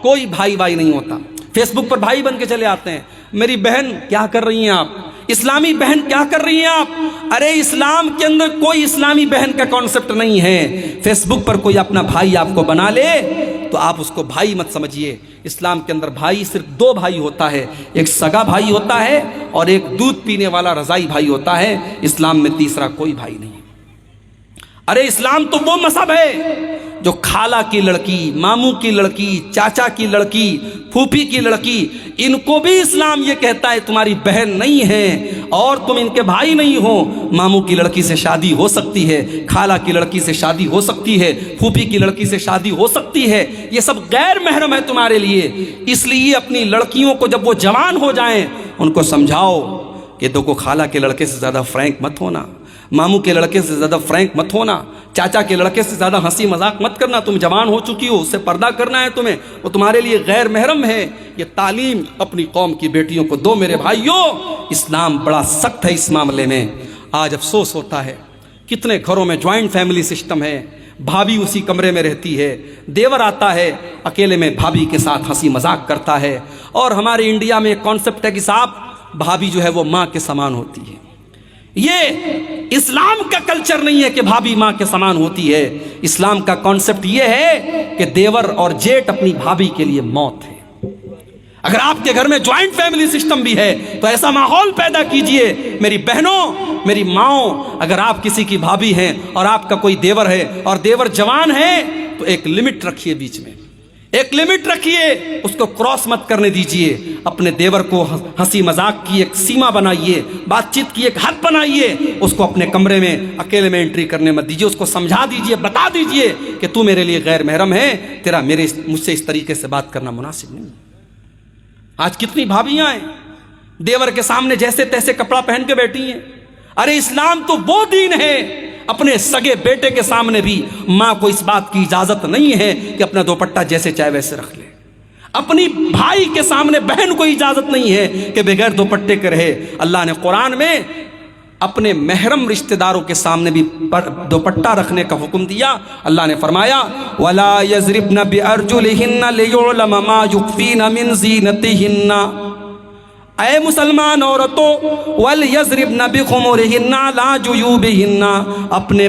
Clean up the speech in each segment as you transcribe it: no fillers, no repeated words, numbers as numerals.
کوئی بھائی بھائی نہیں ہوتا. فیس بک پر بھائی بن کے چلے آتے ہیں. میری بہن کیا کر رہی ہیں آپ؟ اسلامی بہن کیا کر رہی ہیں آپ؟ ارے اسلام کے اندر کوئی اسلامی بہن کا کانسیپٹ نہیں ہے. فیس بک پر کوئی اپنا بھائی آپ کو بنا لے تو آپ اس کو بھائی مت سمجھیے. اسلام کے اندر بھائی صرف دو بھائی ہوتا ہے, ایک سگا بھائی ہوتا ہے اور ایک دودھ پینے والا رضائی بھائی ہوتا ہے. اسلام میں تیسرا کوئی بھائی نہیں. ارے اسلام تو وہ مذہب ہے جو خالہ کی لڑکی, ماموں کی لڑکی, چاچا کی لڑکی, پھوپھی کی لڑکی, ان کو بھی اسلام یہ کہتا ہے تمہاری بہن نہیں ہے اور تم ان کے بھائی نہیں ہو. ماموں کی لڑکی سے شادی ہو سکتی ہے, خالہ کی لڑکی سے شادی ہو سکتی ہے, پھوپھی کی لڑکی سے شادی ہو سکتی ہے. یہ سب غیر محرم ہے تمہارے لیے. اس لیے اپنی لڑکیوں کو جب وہ جوان ہو جائیں ان کو سمجھاؤ کہ دیکھو خالہ کے لڑکے سے زیادہ فرینک مت ہونا, ماموں کے لڑکے سے زیادہ فرینک مت ہونا, چاچا کے لڑکے سے زیادہ ہنسی مذاق مت کرنا. تم جوان ہو چکی ہو, اس سے پردہ کرنا ہے تمہیں, وہ تمہارے لیے غیر محرم ہے. یہ تعلیم اپنی قوم کی بیٹیوں کو دو میرے بھائیوں. اسلام بڑا سخت ہے اس معاملے میں. آج افسوس ہوتا ہے کتنے گھروں میں جوائنٹ فیملی سسٹم ہے, بھابھی اسی کمرے میں رہتی ہے, دیور آتا ہے اکیلے میں بھابھی کے ساتھ ہنسی مذاق کرتا ہے. اور ہمارے انڈیا میں ایک کانسیپٹ ہے کہ صاحب بھابھی جو ہے وہ ماں کے سامان ہوتی ہے. یہ اسلام کا کلچر نہیں ہے کہ بھابھی ماں کے سامان ہوتی ہے. اسلام کا کانسیپٹ یہ ہے کہ دیور اور جیٹ اپنی بھابھی کے لیے موت ہے. اگر آپ کے گھر میں جوائنٹ فیملی سسٹم بھی ہے تو ایسا ماحول پیدا کیجئے. میری بہنوں, میری ماؤں, اگر آپ کسی کی بھابھی ہیں اور آپ کا کوئی دیور ہے اور دیور جوان ہے تو ایک لمٹ رکھیے, بیچ میں ایک لمٹ رکھیے, اس کو کراس مت کرنے دیجئے. اپنے دیور کو ہنسی مذاق کی ایک سیما بنائیے, بات چیت کی ایک حد بنائیے. اس کو اپنے کمرے میں اکیلے میں انٹری کرنے مت دیجئے. اس کو سمجھا دیجئے, بتا دیجئے کہ تو میرے لیے غیر محرم ہے, تیرا مجھ سے اس طریقے سے بات کرنا مناسب نہیں. آج کتنی بھابیاں ہیں دیور کے سامنے جیسے تیسے کپڑا پہن کے بیٹھی ہیں. ارے اسلام تو وہ دین ہے, اپنے سگے بیٹے کے سامنے بھی ماں کو اس بات کی اجازت نہیں ہے کہ اپنا دوپٹہ جیسے چاہے ویسے رکھ لے. اپنی بھائی کے سامنے بہن کو اجازت نہیں ہے کہ بغیر دوپٹے کے رہے. اللہ نے قرآن میں اپنے محرم رشتہ داروں کے سامنے بھی دوپٹہ رکھنے کا حکم دیا. اللہ نے فرمایا وَلَا يَضْرِبْنَ بِأَرْجُلِهِنَّ لِيُعْلَمَ مَا يُخْفِينَ مِنْ زِينَتِهِنَّ. اے مسلمان عورتوں وَلْيَضْرِبْنَ بِخُمُرِهِنَّ عَلَى جُيُوبِهِنَّ, اپنے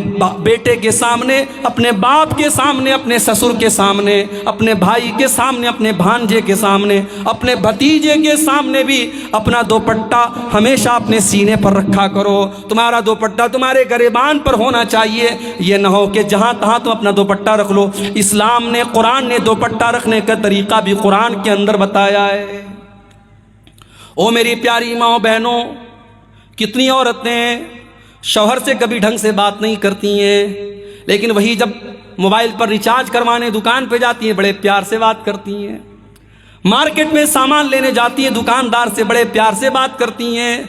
بیٹے کے سامنے, اپنے باپ کے سامنے, اپنے سسر کے سامنے, اپنے بھائی کے سامنے, اپنے بھانجے کے سامنے, اپنے بھتیجے کے سامنے بھی اپنا دوپٹہ ہمیشہ اپنے سینے پر رکھا کرو. تمہارا دوپٹہ تمہارے گریبان پر ہونا چاہیے. یہ نہ ہو کہ جہاں تہاں تم اپنا دوپٹہ رکھ لو. اسلام نے, قرآن نے دوپٹہ رکھنے کا طریقہ بھی قرآن کے اندر بتایا ہے. او میری پیاری ماں بہنوں, کتنی عورتیں شوہر سے کبھی ڈھنگ سے بات نہیں کرتی ہیں, لیکن وہی جب موبائل پر ریچارج کروانے دکان پہ جاتی ہیں بڑے پیار سے بات کرتی ہیں. مارکیٹ میں سامان لینے جاتی ہیں دکاندار سے بڑے پیار سے بات کرتی ہیں.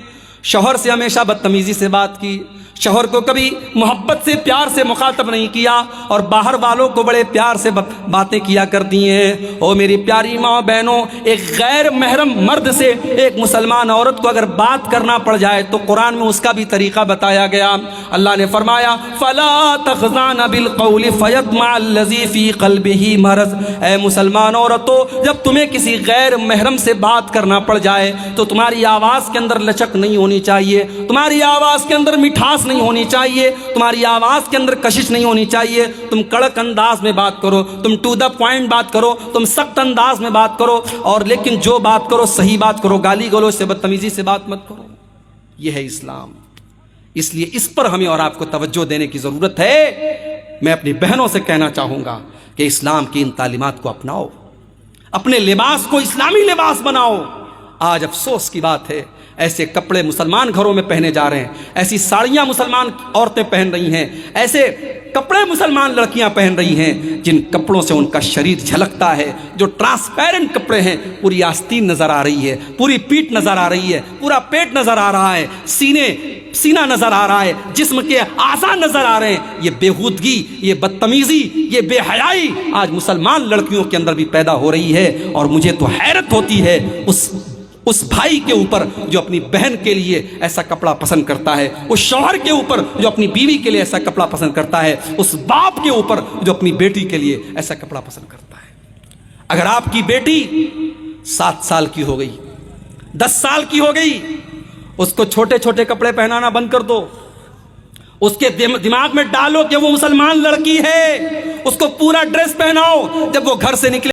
شوہر سے ہمیشہ بدتمیزی سے بات کی, شوہر کو کبھی محبت سے پیار سے مخاطب نہیں کیا, اور باہر والوں کو بڑے پیار سے باتیں کیا کرتی ہیں. او میری پیاری ماں بہنوں, ایک غیر محرم مرد سے ایک مسلمان عورت کو اگر بات کرنا پڑ جائے تو قرآن میں اس کا بھی طریقہ بتایا گیا. اللہ نے فرمایا فَلَا تَخْضَعْنَ بِالْقَوْلِ فَيَطْمَعَ الَّذِي فِي قَلْبِهِ مَرَضٌ. اے مسلمان عورتوں, جب تمہیں کسی غیر محرم سے بات کرنا پڑ جائے تو تمہاری آواز کے اندر لچک نہیں ہونی چاہیے, تمہاری آواز کے اندر مٹھاس نہیں ہونی چاہیے, تمہاری آواز کے اندر کشش نہیں ہونی چاہیے. تم کڑک انداز میں بات کرو, تم ٹو دا پوائنٹ بات کرو, تم سخت انداز میں بات کرو, اور لیکن جو بات کرو صحیح بات کرو, گالی گلوچ سے بدتمیزی سے بات مت کرو. یہ ہے اسلام. اس لیے اس پر ہمیں اور آپ کو توجہ دینے کی ضرورت ہے. میں اپنی بہنوں سے کہنا چاہوں گا کہ اسلام کی ان تعلیمات کو اپناؤ, اپنے لباس کو اسلامی لباس بناؤ. آج افسوس کی بات ہے ایسے کپڑے مسلمان گھروں میں پہنے جا رہے ہیں, ایسی ساڑیاں مسلمان عورتیں پہن رہی ہیں, ایسے کپڑے مسلمان لڑکیاں پہن رہی ہیں جن کپڑوں سے ان کا شریر جھلکتا ہے, جو ٹرانسپیرنٹ کپڑے ہیں. پوری آستین نظر آ رہی ہے, پوری پیٹھ نظر آ رہی ہے, پورا پیٹ نظر آ رہا ہے, سینہ نظر آ رہا ہے, جسم کے اعضاء نظر آ رہے ہیں. یہ بےہودگی, یہ بدتمیزی, یہ بے حیائی آج مسلمان لڑکیوں کے اندر بھی پیدا ہو رہی ہے. اور مجھے تو حیرت ہوتی ہے اس بھائی کے اوپر جو اپنی بہن کے لیے ایسا کپڑا پسند کرتا ہے, اس شوہر کے اوپر جو اپنی بیوی کے لیے ایسا کپڑا پسند کرتا ہے, اس باپ کے اوپر جو اپنی بیٹی کے لیے ایسا کپڑا پسند کرتا ہے. اگر آپ کی بیٹی 7 سال کی ہو گئی، 10 سال کی ہو گئی، اس کو چھوٹے چھوٹے کپڑے پہنانا بند کر دو، اس کے دماغ میں ڈالو کہ وہ مسلمان لڑکی ہے، اس کو پورا ڈریس پہناؤ، جب وہ گھر سے نکلے